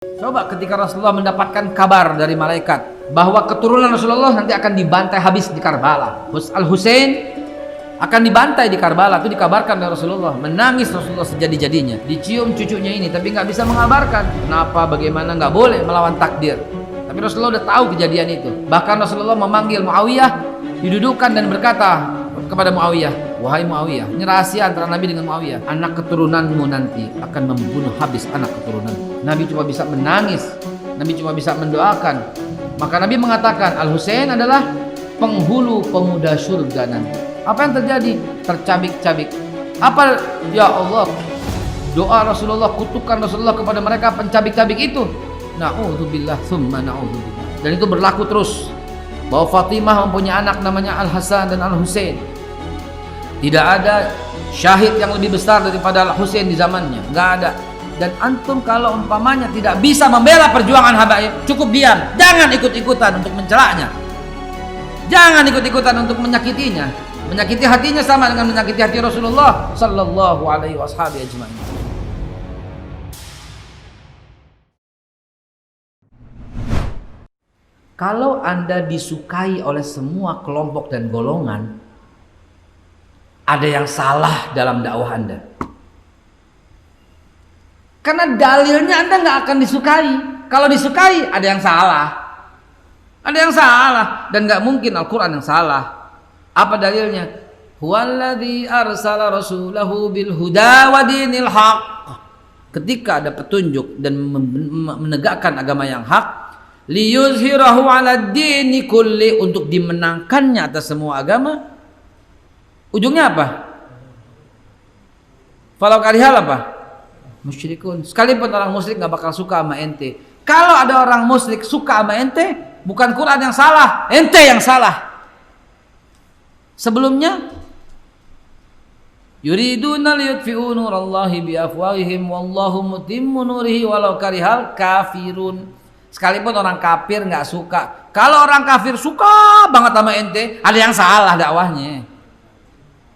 Coba ketika Rasulullah mendapatkan kabar dari malaikat bahwa keturunan Rasulullah nanti akan dibantai habis di Karbala. Al-Husain akan dibantai di Karbala, itu dikabarkan oleh Rasulullah. Menangis Rasulullah sejadi-jadinya, dicium cucunya ini, tapi nggak bisa mengabarkan kenapa, bagaimana, nggak boleh melawan takdir. Tapi Rasulullah udah tahu kejadian itu. Bahkan Rasulullah memanggil Muawiyah, didudukkan dan berkata kepada Muawiyah, wahai Muawiyah, ini rahasia antara Nabi dengan Muawiyah, anak keturunanmu nanti akan membunuh habis anak keturunan. Nabi cuma bisa menangis, Nabi cuma bisa mendoakan. Maka Nabi mengatakan Al-Husain adalah penghulu pemuda surga nanti. Apa yang terjadi? Tercabik-cabik. Apa? Ya Allah, doa Rasulullah, kutukan Rasulullah kepada mereka pencabik-cabik itu. Na'udzubillah tsumma na'udzubillah. Dan itu berlaku terus. Bahwa Fatimah mempunyai anak namanya Al-Hasan dan Al-Husain. Tidak ada syahid yang lebih besar daripada Al-Husain di zamannya. Nggak ada. Dan antum kalau umpamanya tidak bisa membela perjuangan habaib, cukup diam. Jangan ikut-ikutan untuk mencelaknya. Jangan ikut-ikutan untuk menyakitinya. Menyakiti hatinya sama dengan menyakiti hati Rasulullah sallallahu alaihi wasallam. Kalau Anda disukai oleh semua kelompok dan golongan, ada yang salah dalam dakwah Anda. Karena dalilnya Anda nggak akan disukai. Kalau disukai, ada yang salah. Ada yang salah. Dan nggak mungkin Al-Quran yang salah. Apa dalilnya? Huwaladzi arsala rasulahu bil huda wa dinil haq. Ketika ada petunjuk dan menegakkan agama yang hak, liyuzhirahu 'ala dini kulli, untuk dimenangkannya atas semua agama. Ujungnya apa? Falau karihal apa? Musyrikun. Sekalipun orang musyrik nggak bakal suka sama ente. Kalau ada orang musyrik suka sama ente, bukan Quran yang salah, ente yang salah. Sebelumnya, yuriduna liyutfi'u nurallahi biafwahihim wallahu mutimmu nurihi walau karihal kafirun. Sekalipun orang kafir nggak suka. Kalau orang kafir suka banget sama ente, ada yang salah dakwahnya.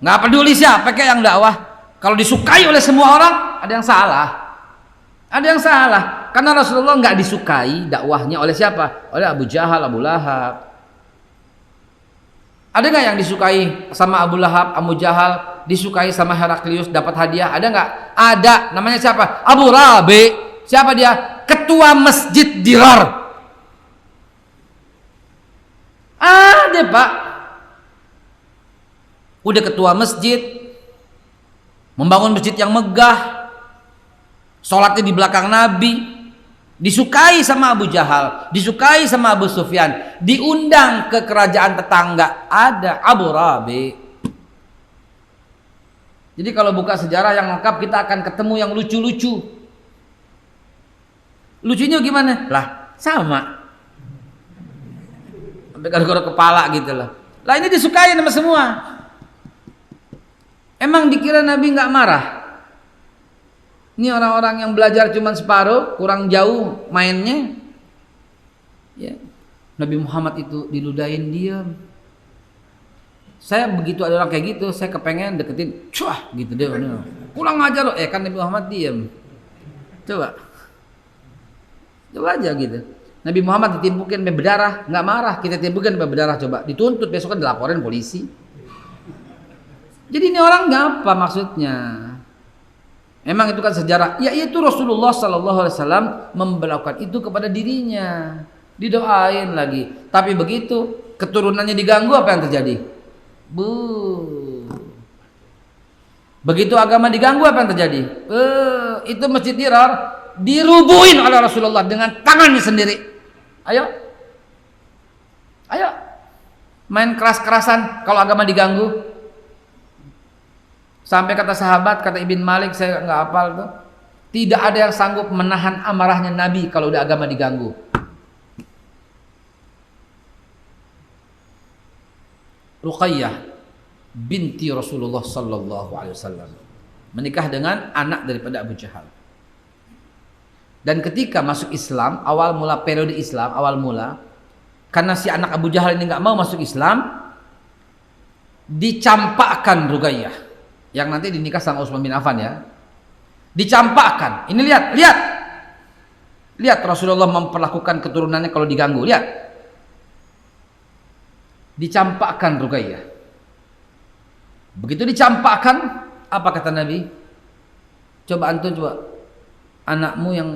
Nggak peduli siapa kayak yang dakwah. Kalau disukai oleh semua orang, ada yang salah. Ada yang salah. Karena Rasulullah nggak disukai dakwahnya oleh siapa? Oleh Abu Jahal, Abu Lahab. Ada nggak yang disukai sama Abu Lahab, Abu Jahal, disukai sama Heraklius, dapat hadiah? Ada nggak? Ada. Namanya siapa? Abu Rabi. Siapa dia? Ketua Masjid Dirar. Ada, Pak. Udah ketua masjid, membangun masjid yang megah, sholatnya di belakang Nabi, disukai sama Abu Jahal, disukai sama Abu Sufyan, diundang ke kerajaan tetangga, ada Abu Rabi. Jadi kalau buka sejarah yang lengkap, kita akan ketemu yang lucu-lucu. Lucunya gimana? Lah, sama. Sampai garuk-garuk kepala gitu lah. Lah ini disukai sama semua. Emang dikira Nabi nggak marah? Ini orang-orang yang belajar cuma separuh, kurang jauh mainnya. Ya. Nabi Muhammad itu diludahin diam. Saya begitu ada orang kayak gitu, saya kepengen deketin, cuah gitu dia. Kurang ajar loh, kan Nabi Muhammad diam. Coba aja gitu. Nabi Muhammad ditimpukin sampai berdarah, nggak marah. Kita timpukin sampai berdarah, coba dituntut, besok kan dilaporin polisi. Jadi ini orang ngapa maksudnya? Memang itu kan sejarah. Ya itu Rasulullah Sallallahu Alaihi Wasallam memberlakukan itu kepada dirinya. Didoain lagi. Tapi begitu keturunannya diganggu, apa yang terjadi? Begitu agama diganggu, apa yang terjadi? Itu Masjid Dirar dirubuhin oleh Rasulullah dengan tangannya sendiri. Ayo, main keras-kerasan kalau agama diganggu. Sampai kata sahabat, kata Ibn Malik, saya nggak hafal tuh, tidak ada yang sanggup menahan amarahnya Nabi kalau udah agama diganggu. Ruqayyah binti Rasulullah Sallallahu Alaihi Wasallam menikah dengan anak daripada Abu Jahal. Dan ketika masuk Islam, awal mula periode Islam, awal mula, karena si anak Abu Jahal ini nggak mau masuk Islam, dicampakkan Ruqayyah, yang nanti dinikah sama Utsman bin Affan ya. Dicampakkan. Ini lihat. Lihat Rasulullah memperlakukan keturunannya kalau diganggu. Lihat. Dicampakkan Ruqayyah. Begitu dicampakkan, apa kata Nabi? Coba antum coba. Anakmu yang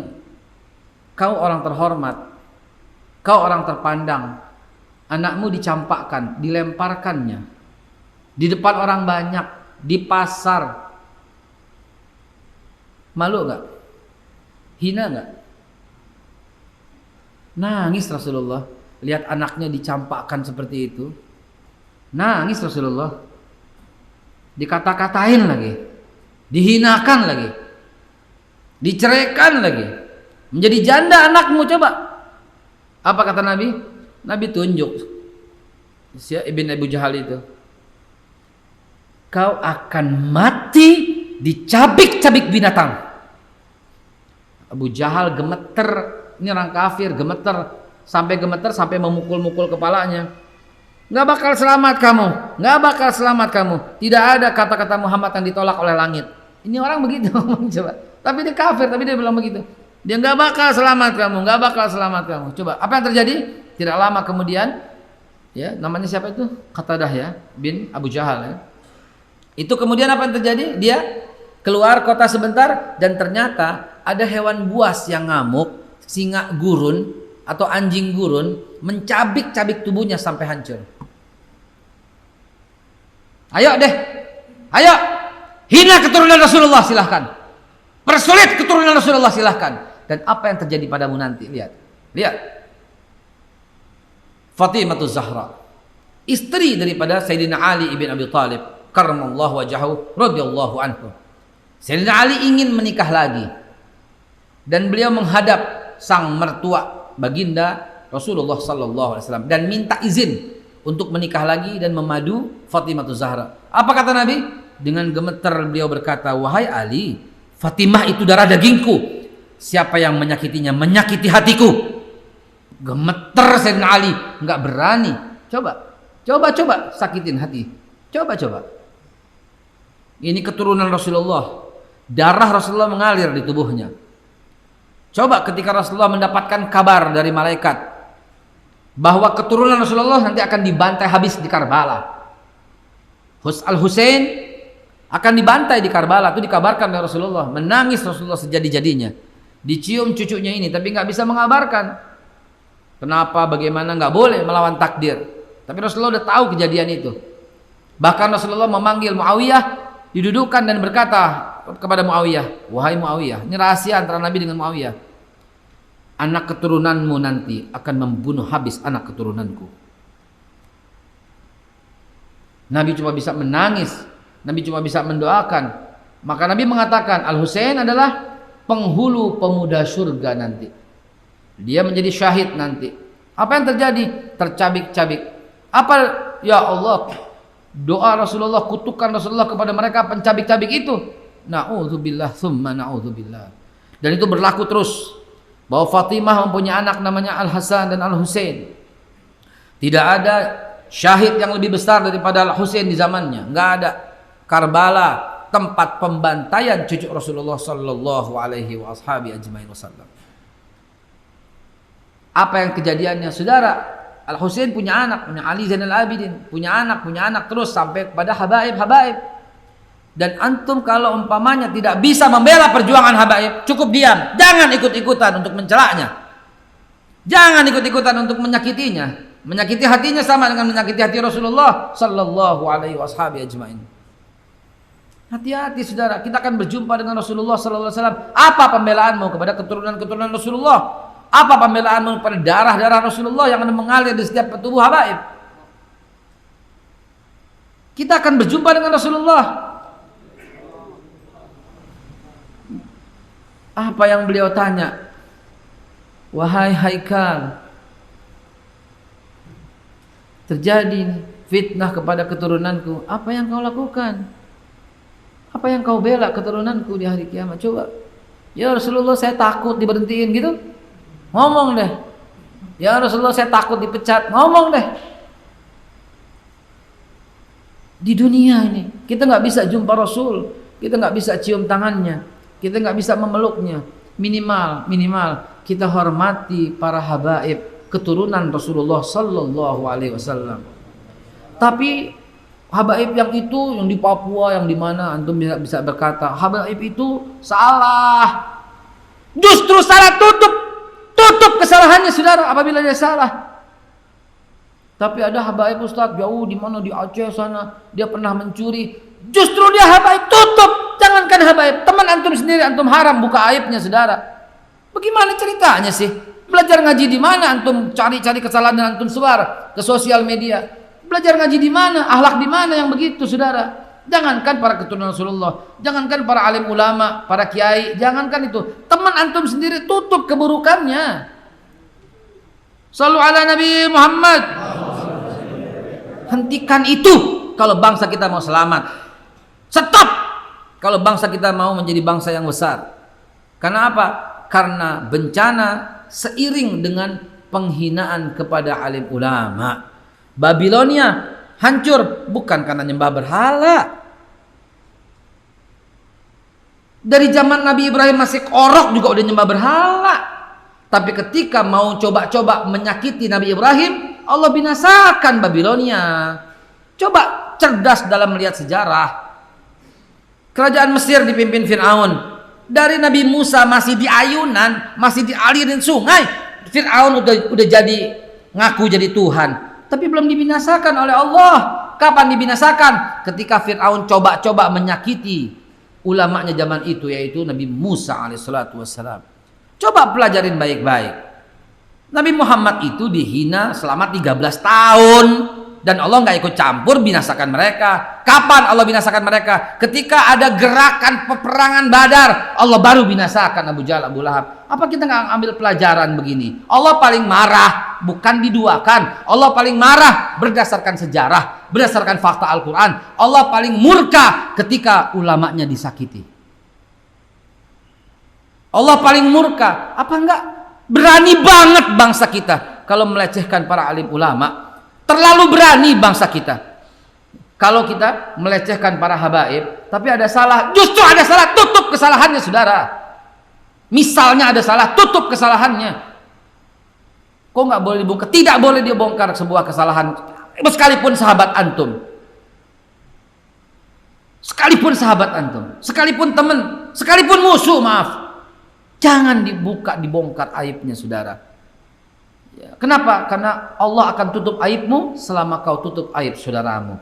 kau orang terhormat, kau orang terpandang, anakmu dicampakkan, dilemparkannya di depan orang banyak, di pasar. Malu gak? Hina gak? Nangis Rasulullah lihat anaknya dicampakkan seperti itu. Nangis Rasulullah. Dikata-katain lagi, dihinakan lagi, diceraikan lagi, menjadi janda anakmu. Coba apa kata Nabi? Nabi tunjuk Ibn Abu Jahal itu, kau akan mati dicabik-cabik binatang. Abu Jahal gemeter, ini orang kafir, gemeter sampai memukul-mukul kepalanya. Nggak bakal selamat kamu, nggak bakal selamat kamu. Tidak ada kata-kata Muhammad yang ditolak oleh langit. Ini orang begitu, coba. Tapi dia kafir, tapi dia bilang begitu. Dia nggak bakal selamat kamu, nggak bakal selamat kamu. Coba, apa yang terjadi? Tidak lama kemudian, ya, namanya siapa itu? Qatadah ya, bin Abu Jahal ya. Itu kemudian apa yang terjadi? Dia keluar kota sebentar dan ternyata ada hewan buas yang ngamuk, singa gurun atau anjing gurun mencabik-cabik tubuhnya sampai hancur. Ayo deh, ayo hina keturunan Rasulullah silahkan, persulit keturunan Rasulullah silahkan. Dan apa yang terjadi padamu nanti? Lihat, lihat. Fatimah Zahra, istri daripada Sayyidina Ali ibn Abi Thalib, karramallahu wajahu, radhiyallahu anhu. Sayyidina Ali ingin menikah lagi dan beliau menghadap sang mertua baginda Rasulullah sallallahu alaihi wasallam dan minta izin untuk menikah lagi dan memadu Fatimah Zahra. Apa kata Nabi? Dengan gemeter beliau berkata, wahai Ali, Fatimah itu darah dagingku. Siapa yang menyakitinya menyakiti hatiku. Gemeter Sayyidina Ali, nggak berani. Coba sakitin hati. Coba. Ini keturunan Rasulullah. Darah Rasulullah mengalir di tubuhnya. Coba ketika Rasulullah mendapatkan kabar dari malaikat bahwa keturunan Rasulullah nanti akan dibantai habis di Karbala. Al-Husain akan dibantai di Karbala, itu dikabarkan oleh Rasulullah. Menangis Rasulullah sejadi-jadinya. Dicium cucunya ini, tapi nggak bisa mengabarkan. Kenapa, bagaimana, nggak boleh melawan takdir. Tapi Rasulullah udah tahu kejadian itu. Bahkan Rasulullah memanggil Muawiyah, didudukkan dan berkata kepada Muawiyah, wahai Muawiyah, ini rahasia antara Nabi dengan Muawiyah. Anak keturunanmu nanti akan membunuh habis anak keturunanku. Nabi cuma bisa menangis, Nabi cuma bisa mendoakan. Maka Nabi mengatakan Al-Husain adalah penghulu pemuda surga nanti. Dia menjadi syahid nanti. Apa yang terjadi? Tercabik-cabik. Apa, ya Allah, doa Rasulullah, kutukan Rasulullah kepada mereka pencabik-cabik itu. Na'udzubillah tsumma na'udzubillah. Dan itu berlaku terus. Bahwa Fatimah mempunyai anak namanya Al-Hasan dan Al-Husain. Tidak ada syahid yang lebih besar daripada Al-Husain di zamannya. Enggak ada. Karbala, tempat pembantaian cucu Rasulullah sallallahu alaihi wasallam. Apa yang kejadiannya? Saudara, Al-Husain punya anak, punya Ali Zainal Abidin, punya anak terus sampai kepada habaib. Dan antum kalau umpamanya tidak bisa membela perjuangan habaib, cukup diam. Jangan ikut-ikutan untuk mencelaknya. Jangan ikut-ikutan untuk menyakitinya. Menyakiti hatinya sama dengan menyakiti hati Rasulullah sallallahu alaihi wasallam. Hati-hati saudara, kita akan berjumpa dengan Rasulullah sallallahu alaihi wasallam. Apa pembelaanmu kepada keturunan-keturunan Rasulullah? Apa pembelaanmu kepada darah-darah Rasulullah yang mengalir di setiap tubuh habaib? Kita akan berjumpa dengan Rasulullah. Apa yang beliau tanya? Wahai Haikal, terjadi fitnah kepada keturunanku. Apa yang kau lakukan? Apa yang kau bela keturunanku di hari kiamat? Coba. Ya Rasulullah, saya takut diberhentiin gitu. Ngomong deh. Ya Rasulullah, saya takut dipecat. Ngomong deh. Di dunia ini kita nggak bisa jumpa Rasul, kita nggak bisa cium tangannya, kita nggak bisa memeluknya. Minimal kita hormati para habaib keturunan Rasulullah sallallahu alaihi wasallam. Tapi habaib yang itu, yang di Papua, yang di mana, antum bisa berkata habaib itu salah. Justru salah, tutup kesalahannya saudara apabila dia salah. Tapi ada habaib Ustaz jauh di mana, di Aceh sana, dia pernah mencuri. Justru dia habaib, tutup. Jangankan habaib, teman antum sendiri antum haram buka aibnya saudara. Bagaimana ceritanya sih? Belajar ngaji di mana antum cari-cari kesalahan dan antum sebar ke sosial media? Belajar ngaji di mana? Akhlak di mana yang begitu saudara? Jangankan para keturunan Rasulullah, jangankan para alim ulama, para kiai, jangankan itu. Teman antum sendiri tutup keburukannya. Shallu ala Nabi Muhammad. Hentikan itu kalau bangsa kita mau selamat. Stop kalau bangsa kita mau menjadi bangsa yang besar. Karena apa? Karena bencana seiring dengan penghinaan kepada alim ulama. Babilonia hancur bukan karena nyembah berhala. Dari zaman Nabi Ibrahim masih orok juga udah nyembah berhala. Tapi ketika mau coba-coba menyakiti Nabi Ibrahim, Allah binasakan Babilonia. Coba cerdas dalam melihat sejarah. Kerajaan Mesir dipimpin Fir'aun. Dari Nabi Musa masih di ayunan, masih dialirin sungai, Fir'aun udah jadi ngaku jadi Tuhan. Tapi belum dibinasakan oleh Allah. Kapan dibinasakan? Ketika Fir'aun coba-coba menyakiti ulamanya zaman itu, yaitu Nabi Musa alaihissalatu wassalam. Coba pelajarin baik-baik. Nabi Muhammad itu dihina selama 13 tahun dan Allah nggak ikut campur binasakan mereka. Kapan Allah binasakan mereka? Ketika ada gerakan peperangan Badar, Allah baru binasakan Abu Jahal, Abu Lahab. Apa kita nggak ambil pelajaran begini? Allah paling marah bukan diduakan. Allah paling marah berdasarkan sejarah, berdasarkan fakta Al-Quran. Allah paling murka ketika ulamanya disakiti. Allah paling murka. Apa enggak? Berani banget bangsa kita kalau melecehkan para alim ulama. Terlalu berani bangsa kita kalau kita melecehkan para habaib. Tapi ada salah, justru ada salah, tutup kesalahannya saudara. Misalnya ada salah, tutup kesalahannya. Kok nggak boleh dibongkar? Tidak boleh dibongkar sebuah kesalahan, sekalipun sahabat antum, sekalipun sahabat antum, sekalipun teman, sekalipun musuh, maaf. Jangan dibongkar aibnya saudara. Ya, kenapa? Karena Allah akan tutup aibmu selama kau tutup aib saudaramu.